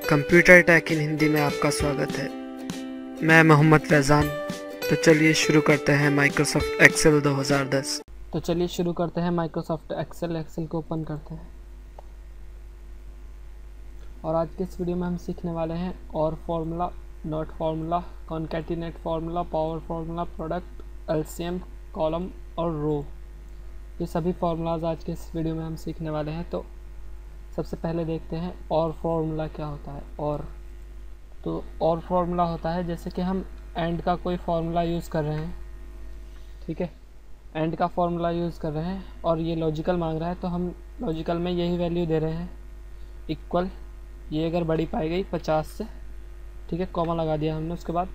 Computer take इन हिंदी में आपका स्वागत है। मैं मोहम्मद फैज़ान। तो चलिए शुरू करते हैं माइक्रोसॉफ्ट एक्सेल 2010। माइक्रोसॉफ्ट एक्सेल को ओपन करते हैं और आज के इस वीडियो में हम सीखने वाले हैं और formula, not formula, concatenate formula, power formula, product, LCM, column और रो। ये सभी फार्मूलाज आज के इस वीडियो में हम सीखने वाले हैं। तो सबसे पहले देखते हैं और फार्मूला क्या होता है। और फार्मूला होता है जैसे कि हम एंड का कोई फार्मूला यूज़ कर रहे हैं, ठीक है, एंड का फार्मूला यूज़ कर रहे हैं और ये लॉजिकल मांग रहा है, तो हम लॉजिकल में यही वैल्यू दे रहे हैं, इक्वल, ये अगर बड़ी पाई गई 50 से, ठीक है, कॉमा लगा दिया हमने। उसके बाद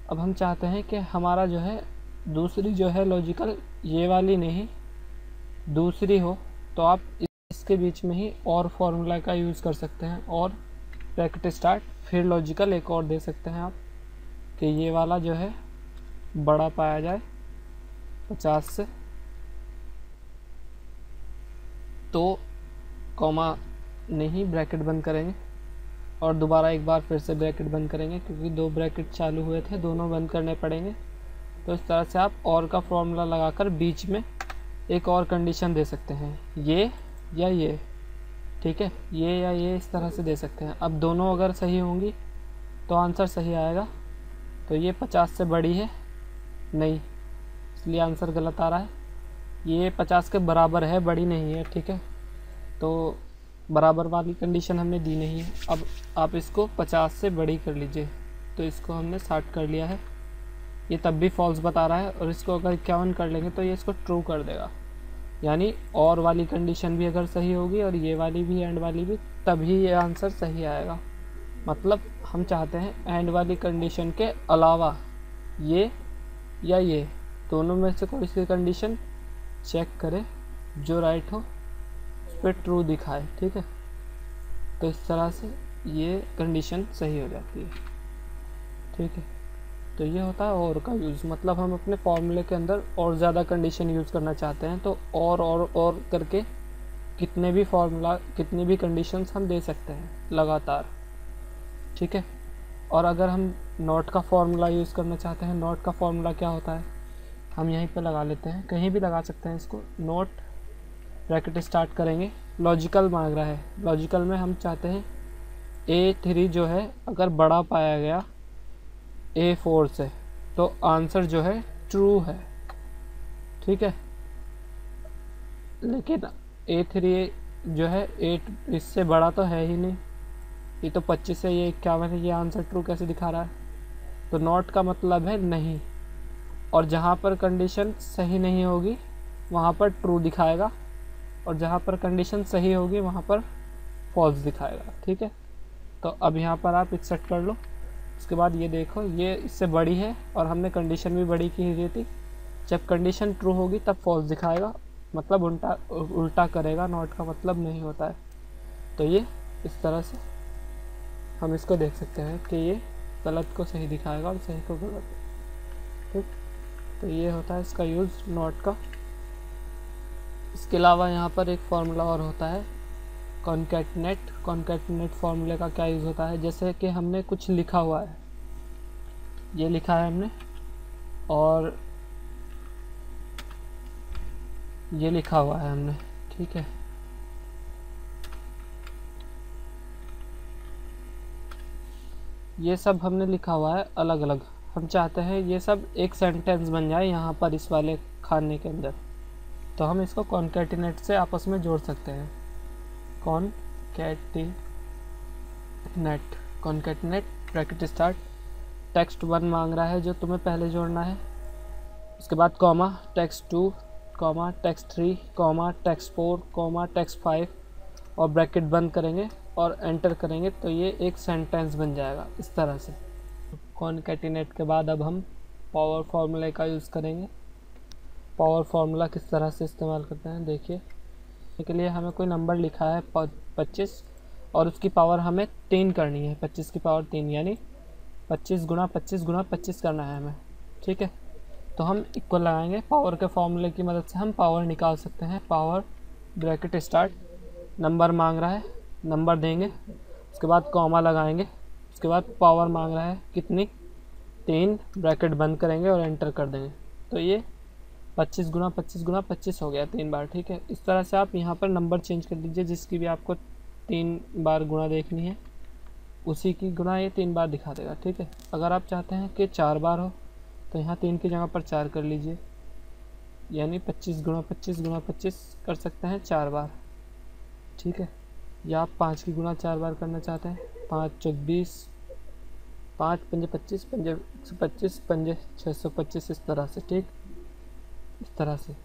अब हम चाहते हैं कि हमारा जो है दूसरी जो है लॉजिकल, ये वाली नहीं दूसरी हो, तो आप इसके बीच में ही और फार्मूला का यूज़ कर सकते हैं और ब्रैकेट स्टार्ट, फिर लॉजिकल एक और दे सकते हैं आप कि ये वाला जो है बड़ा पाया जाए 50 से, तो कॉमा नहीं, ब्रैकेट बंद करेंगे और दोबारा एक बार फिर से ब्रैकेट बंद करेंगे क्योंकि दो ब्रैकेट चालू हुए थे, दोनों बंद करने पड़ेंगे। तो इस तरह से आप और का फॉर्मूला लगाकर बीच में एक और कंडीशन दे सकते हैं, ये या ये, ठीक है, ये या ये, इस तरह से दे सकते हैं। अब दोनों अगर सही होंगी तो आंसर सही आएगा। तो ये 50 से बड़ी है नहीं, इसलिए आंसर गलत आ रहा है। ये 50 के बराबर है, बड़ी नहीं है, ठीक है, तो बराबर वाली कंडीशन हमने दी नहीं है। अब आप इसको 50 से बड़ी कर लीजिए, तो इसको हमने 60 कर लिया है, ये तब भी फॉल्स बता रहा है। और इसको अगर 51 कर लेंगे तो ये इसको ट्रू कर देगा, यानी और वाली कंडीशन भी अगर सही होगी और ये वाली भी, एंड वाली भी, तभी ये आंसर सही आएगा। मतलब हम चाहते हैं एंड वाली कंडीशन के अलावा ये या ये दोनों में से कोई सी कंडीशन चेक करें, जो राइट हो उस पर ट्रू दिखाए, ठीक है। तो इस तरह से ये कंडीशन सही हो जाती है, ठीक है। तो ये होता है और का यूज़, मतलब हम अपने फॉर्मूले के अंदर और ज़्यादा कंडीशन यूज़ करना चाहते हैं तो और करके कितने भी फार्मूला, कितनी भी कंडीशंस हम दे सकते हैं लगातार, ठीक है। और अगर हम नॉट का फार्मूला यूज़ करना चाहते हैं, नॉट का फार्मूला क्या होता है, हम यहीं पे लगा लेते हैं, कहीं भी लगा सकते हैं इसको। नॉट, ब्रैकेट स्टार्ट करेंगे, लॉजिकल मांग रहा है, लॉजिकल में हम चाहते हैं A3 जो है अगर बड़ा पाया गया A4 से तो आंसर जो है ट्रू है, ठीक है। लेकिन A3 जो है 8 इससे बड़ा तो है ही नहीं, ये तो 25 है, ये 51 है, ये आंसर ट्रू कैसे दिखा रहा है। तो नॉट का मतलब है नहीं, और जहाँ पर कंडीशन सही नहीं होगी वहाँ पर ट्रू दिखाएगा और जहाँ पर कंडीशन सही होगी वहाँ पर फॉल्स दिखाएगा, ठीक है। तो अब यहाँ पर आप 61 कर लो। उसके बाद ये देखो, ये इससे बड़ी है और हमने कंडीशन भी बड़ी की हुई थी। जब कंडीशन ट्रू होगी तब फॉल्स दिखाएगा, मतलब उल्टा करेगा, नॉट का मतलब नहीं होता है। तो ये इस तरह से हम इसको देख सकते हैं कि ये गलत को सही दिखाएगा और सही को गलत, ठीक। तो ये होता है इसका यूज़ नॉट का। इसके अलावा यहाँ पर एक फार्मूला और होता है कॉन्कैटिनेट। कॉन्कैटिनेट फार्मूले का क्या यूज़ होता है, जैसे कि हमने कुछ लिखा हुआ है, ये लिखा है हमने और ये लिखा हुआ है हमने, ठीक है। ये सब हमने लिखा हुआ है अलग अलग, हम चाहते हैं ये सब एक सेंटेंस बन जाए यहाँ पर इस वाले खाने के अंदर, तो हम इसको कॉन्कैटिनेट से आपस में जोड़ सकते हैं। कॉन्कैटिनेट, ब्रैकेट स्टार्ट, टेक्स्ट 1 मांग रहा है जो तुम्हें पहले जोड़ना है, उसके बाद comma, text 2, comma, text 3, comma, text 4, comma, text 5 और ब्रैकेट बंद करेंगे और एंटर करेंगे, तो ये एक सेंटेंस बन जाएगा इस तरह से। कॉन्कैटिनेट के बाद अब हम पावर फार्मूले का यूज़ करेंगे। पावर फार्मूला किस तरह से इस्तेमाल करते हैं देखिए। इसके लिए हमें कोई नंबर लिखा है 25 और उसकी पावर हमें 3 करनी है, 25 की पावर 3, यानी 25 गुणा 25 गुणा 25 करना है हमें, ठीक है। तो हम इक्वल लगाएंगे, पावर के फॉर्मूले की मदद से हम पावर निकाल सकते हैं। पावर, ब्रैकेट स्टार्ट, नंबर मांग रहा है, नंबर देंगे उसके बाद कॉमा लगाएंगे, उसके बाद पावर मांग रहा है कितनी, 3, ब्रैकेट बंद करेंगे और एंटर कर देंगे। तो ये 25 गुना 25 गुना 25 हो गया 3 बार, ठीक है। इस तरह से आप यहाँ पर नंबर चेंज कर दीजिए, जिसकी भी आपको 3 बार गुना देखनी है उसी की गुना ये 3 बार दिखा देगा, ठीक है। अगर आप चाहते हैं कि 4 बार हो तो यहाँ 3 की जगह पर 4 कर लीजिए, यानी 25 गुना 25 गुना 25 कर सकते हैं 4 बार, ठीक है। या आप 5 की गुना 4 बार करना चाहते हैं, 5 चौक 20, 5 पंजे 25, पंजे 125, पंजे 625, इस तरह से, ठीक, इस तरह से।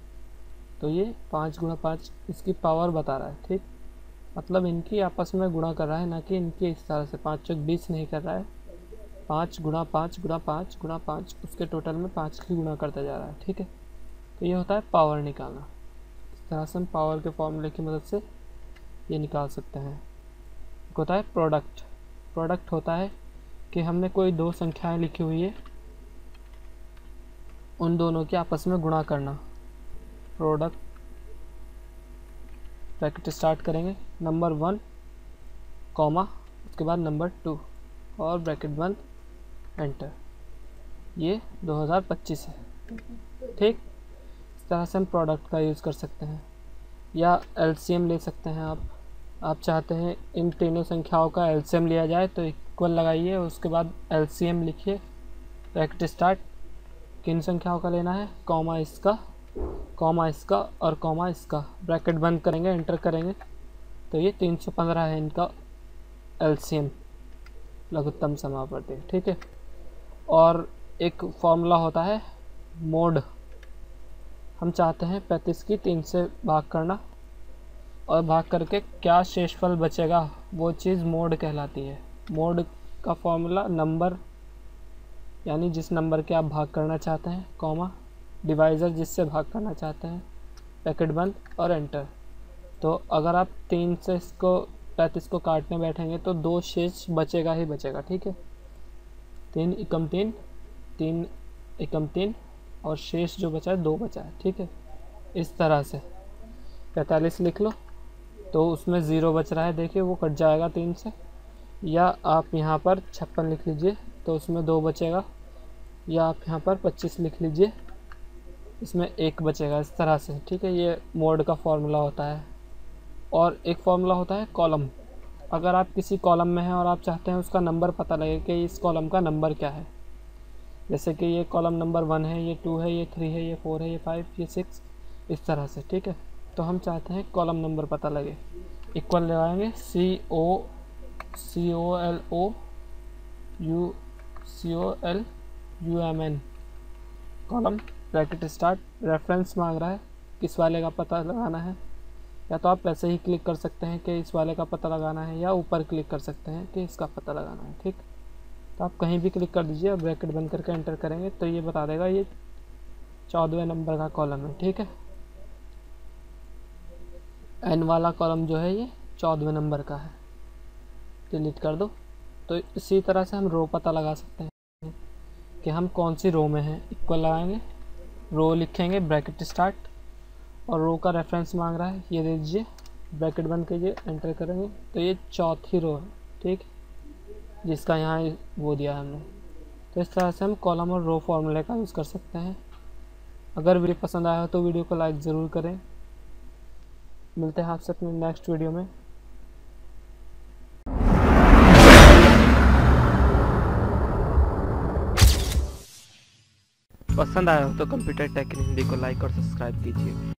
तो ये 5 गुना 5 इसकी पावर बता रहा है, ठीक, मतलब इनकी आपस में गुणा कर रहा है, ना कि इनकी इस तरह से 5 चौक 20 नहीं कर रहा है, 5 गुना 5 गुना 5 गुना 5, उसके टोटल में 5 की गुणा करता जा रहा है, ठीक है। तो ये होता है पावर निकालना। इस तरह से हम पावर के फॉर्मूले की मदद से ये निकाल सकते हैं। एक होता है प्रोडक्ट। प्रोडक्ट होता है कि हमने कोई 2 संख्याएं लिखी हुई है, उन दोनों की आपस में गुणा करना। प्रोडक्ट, ब्रैकेट स्टार्ट करेंगे, नंबर 1 कॉमा, उसके बाद नंबर 2 और ब्रैकेट बंद, एंटर। ये 2025 है, ठीक। इस तरह से हम प्रोडक्ट का यूज़ कर सकते हैं। या एलसीएम ले सकते हैं आप चाहते हैं इन तीनों संख्याओं का एलसीएम लिया जाए तो इक्वल लगाइए, उसके बाद एलसीएम लिखिए, ब्रैकेट स्टार्ट, किन संख्याओं का लेना है, कॉमा इसका और कॉमा इसका, ब्रैकेट बंद करेंगे, एंटर करेंगे। तो ये 315 है इनका एलसीएम, लघुत्तम समापवर्ती, ठीक है। और एक फॉर्मूला होता है मोड। हम चाहते हैं 35 की 3 से भाग करना, और भाग करके क्या शेषफल बचेगा वो चीज़ मोड कहलाती है। मोड का फॉर्मूला नंबर, यानी जिस नंबर के आप भाग करना चाहते हैं, कॉमा, डिवाइज़र जिससे भाग करना चाहते हैं, ब्रैकेट बंद और एंटर। तो अगर आप 3 से इसको 35 को काटने बैठेंगे तो 2 शेष बचेगा ही बचेगा, ठीक है। 3 एकम 3, 3 एकम 3, और शेष जो बचा है 2 बचा है, ठीक है। इस तरह से 45 लिख लो तो उसमें 0 बच रहा है, देखिए वो कट जाएगा 3 से। या आप यहाँ पर 56 लिख लीजिए तो उसमें 2 बचेगा, या आप यहाँ पर 25 लिख लीजिए, इसमें 1 बचेगा, इस तरह से, ठीक है। ये मोड का फॉर्मूला होता है। और एक फॉर्मूला होता है कॉलम। अगर आप किसी कॉलम में हैं और आप चाहते हैं उसका नंबर पता लगे कि इस कॉलम का नंबर क्या है, जैसे कि ये कॉलम नंबर 1 है, ये 2 है, ये 3 है, ये 4 है, ये 5, ये 6, इस तरह से, ठीक है। तो हम चाहते हैं कॉलम नंबर पता लगे, इक्वल लगाएंगे, COLUMN, column, bracket start, reference मांग रहा है, किस वाले का पता लगाना है। या तो आप वैसे ही क्लिक कर सकते हैं कि इस वाले का पता लगाना है, या ऊपर क्लिक कर सकते हैं कि इसका पता लगाना है, ठीक। तो आप कहीं भी क्लिक कर दीजिए और ब्रैकेट बंद करके एंटर करेंगे तो ये बता देगा ये 14वें नंबर का कॉलम है, ठीक है। एन वाला कॉलम जो है ये 14वें नंबर का है, डिलीट कर दो। तो इसी तरह से हम रो पता लगा सकते हैं कि हम कौन सी रो में हैं, इक्वल लगाएंगे, रो लिखेंगे, ब्रैकेट स्टार्ट, और रो का रेफरेंस मांग रहा है, ये दे दीजिए, ब्रैकेट बंद कीजिए, एंटर करेंगे तो ये 4थी रो है, ठीक, जिसका यहाँ वो दिया हमने। तो इस तरह से हम कॉलम और रो फॉर्मूले का यूज़ कर सकते हैं। अगर वीडियो पसंद आया हो तो वीडियो को लाइक ज़रूर करें। मिलते हैं आपसे अपने नेक्स्ट वीडियो में। पसंद आया हो तो कंप्यूटर टेक इन हिंदी को लाइक और सब्सक्राइब कीजिए।